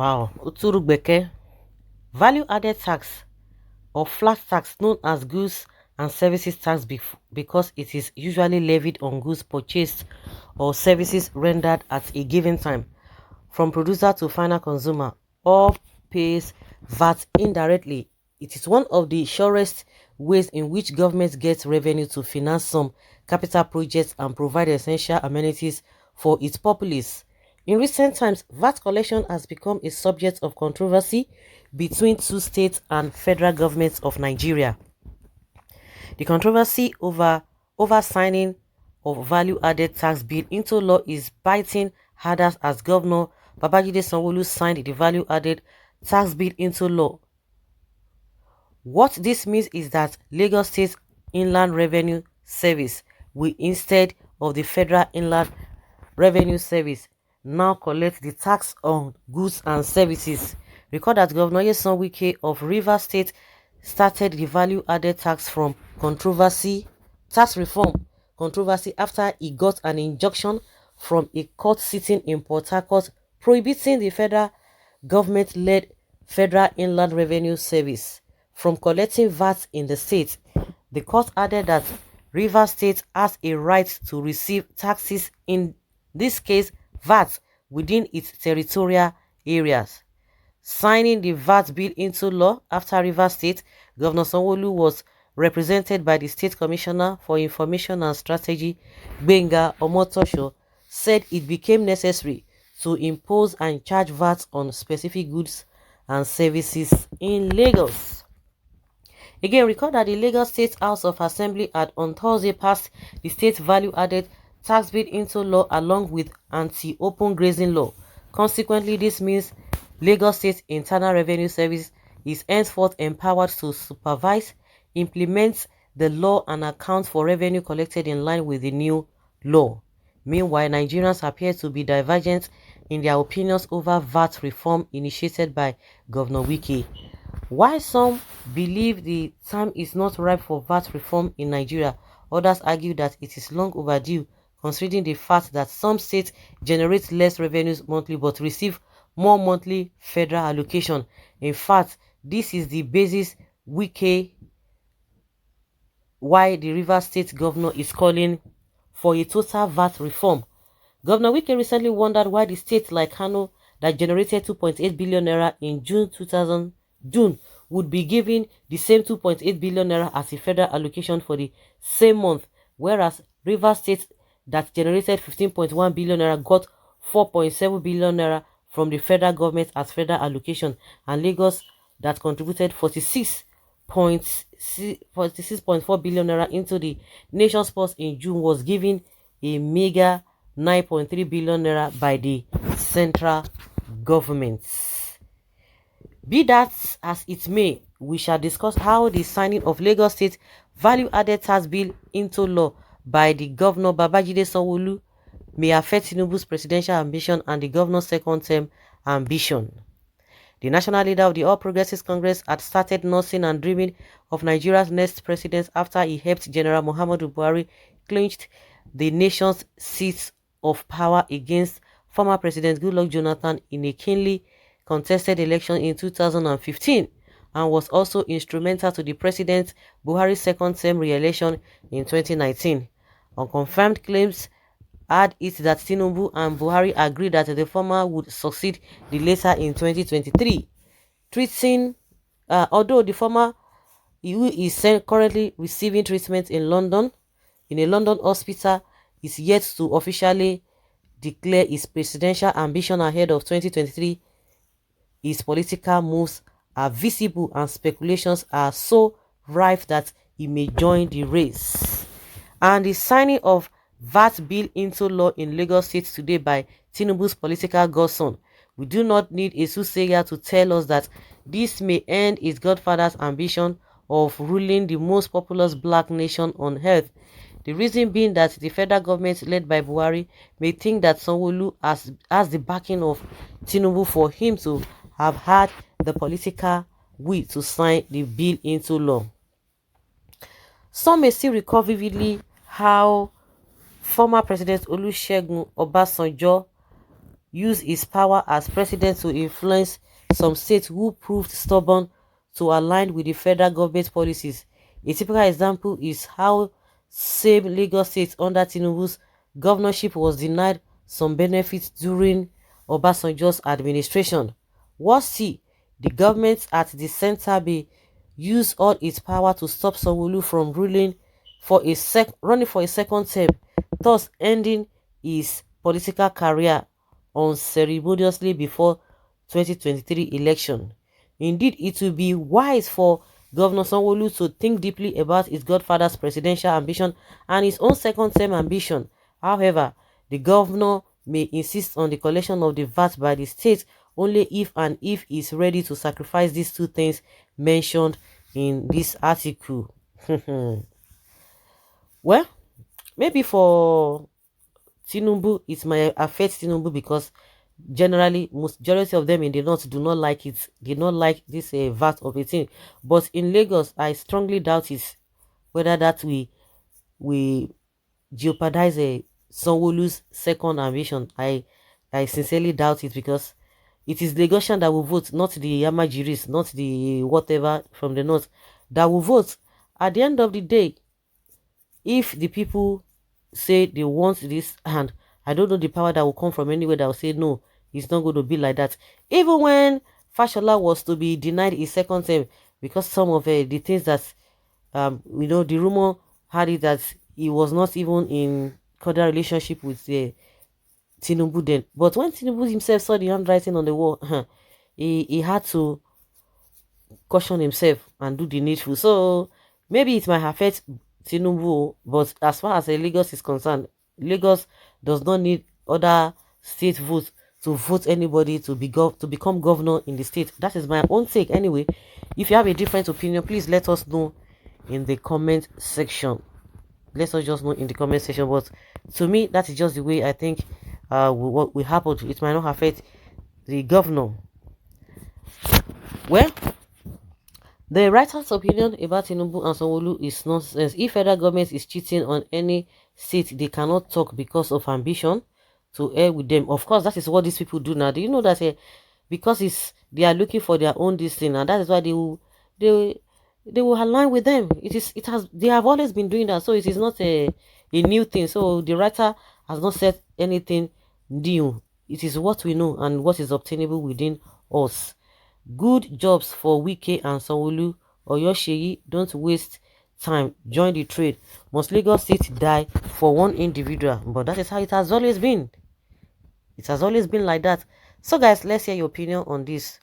Wow. Uturugbeke. Value added tax or flat tax known as goods and services tax because it is usually levied on goods purchased or services rendered at a given time from producer to final consumer or pays VAT indirectly. It is one of the surest ways in which government gets revenue to finance some capital projects and provide essential amenities for its populace. In recent times, VAT collection has become a subject of controversy between two states and federal governments of Nigeria. The controversy over signing of value-added tax bill into law is biting harder as Governor Babajide Sanwo-Olu signed the value-added tax bill into law. What this means is that Lagos State Inland Revenue Service will, instead of the Federal Inland Revenue Service, now collect the tax on goods and services. Recall that Governor Nyesom Wike of Rivers State started the value-added tax reform controversy after he got an injunction from a court sitting in Port Harcourt prohibiting the federal government-led Federal Inland Revenue Service from collecting VAT in the state. The court added that Rivers State has a right to receive taxes, in this case VAT, within its territorial areas. Signing the VAT bill into law after Rivers State, Governor Sanwo-Olu was represented by the State Commissioner for Information and Strategy, Gbenga Omotosho, said it became necessary to impose and charge VAT on specific goods and services in Lagos. Again, recall that the Lagos State House of Assembly had on Thursday passed the state value-added tax bill into law along with anti-open grazing law. Consequently, this means Lagos State Internal Revenue Service is henceforth empowered to supervise, implement the law and account for revenue collected in line with the new law. Meanwhile, Nigerians appear to be divergent in their opinions over VAT reform initiated by Governor Wike. While some believe the time is not ripe for VAT reform in Nigeria, others argue that it is long overdue, considering the fact that some states generate less revenues monthly but receive more monthly federal allocation. In fact, this is the basis why the Rivers State governor is calling for a total VAT reform. Governor Wike recently wondered why the states like Kano, that generated 2.8 billion naira in June, would be given the same 2.8 billion naira as a federal allocation for the same month, whereas Rivers State, that generated 15.1 billion naira, got 4.7 billion naira from the federal government as federal allocation, and Lagos, that contributed 46.4 billion naira into the nation's purse in June, was given a meager 9.3 billion naira by the central government. Be that as it may, we shall discuss how the signing of Lagos State value-added tax bill into law by the Governor Babajide Sanwo-Olu may affect TINUBU's presidential ambition and the governor's second-term ambition. The national leader of the All Progressives Congress had started nursing and dreaming of Nigeria's next president after he helped General Muhammadu Buhari clinch the nation's seats of power against former President Goodluck Jonathan in a keenly contested election in 2015, and was also instrumental to the President Buhari's second-term re-election in 2019. Unconfirmed claims had it that Tinubu and Buhari agreed that the former would succeed the latter in 2023. Although the former, who is currently receiving treatment in London, in a London hospital, is yet to officially declare his presidential ambition ahead of 2023. His political moves are visible and speculations are so rife that he may join the race. And the signing of VAT bill into law in Lagos State today by Tinubu's political godson. We do not need a soothsayer to tell us that this may end his godfather's ambition of ruling the most populous black nation on earth. The reason being that the federal government led by Buhari may think that Sanwo-Olu has the backing of Tinubu for him to have had the political will to sign the bill into law. Some may still recall vividly how former President Olusegun Obasanjo use his power as president to influence some states who proved stubborn to align with the federal government policies. A typical example is how same Lagos State under TINUBU's governorship was denied some benefits during Obasanjo's administration. Worse still, the government at the center may use all its power to stop SANWO from running for a second term, thus ending his political career unceremoniously before 2023 election. Indeed, it will be wise for Governor SANWO to think deeply about his godfather's presidential ambition and his own second-term ambition. However, the governor may insist on the collection of the VAT by the state only if and if he is ready to sacrifice these two things mentioned in this article. Well, maybe for TINUBU, it might affect TINUBU because generally majority of them in the north do not like it. They don't like this VAT of a thing. But in Lagos, I strongly doubt it whether that we jeopardize a SANWO's second ambition. I sincerely doubt it because it is Lagosian that will vote, not the Yamajiris, not the whatever from the north that will vote. At the end of the day, if the people say they want this, and I don't know the power that will come from anywhere that will say no, it's not going to be like that. Even when Fashola was to be denied his second term because some of the things that the rumor had it that he was not even in cordial relationship with the TINUBU then. But when TINUBU himself saw the handwriting on the wall, he had to caution himself and do the needful. So maybe it might affect TINUBU, but as far as Lagos is concerned, Lagos does not need other state votes to vote anybody to become governor in the state. That is my own take anyway. If you have a different opinion, please let us know in the comment section. Let us just know in the comment section. But to me, that is just the way I think what will happen. It might not affect the governor. Well, the writer's opinion about TINUBU and SANWO is nonsense. If federal government is cheating on any state, they cannot talk because of ambition. To air with them. Of course, that is what these people do now. Do you know that because they are looking for their own this thing, and that is why they will align with them. They have always been doing that, so it is not a new thing. So the writer has not said anything new. It is what we know and what is obtainable within us. Good jobs for Wike and SANWO. Oyosheyi, don't waste time. Join the trade. Must Lagos State die for one individual? But that is how it has always been. It has always been like that. So guys, let's hear your opinion on this.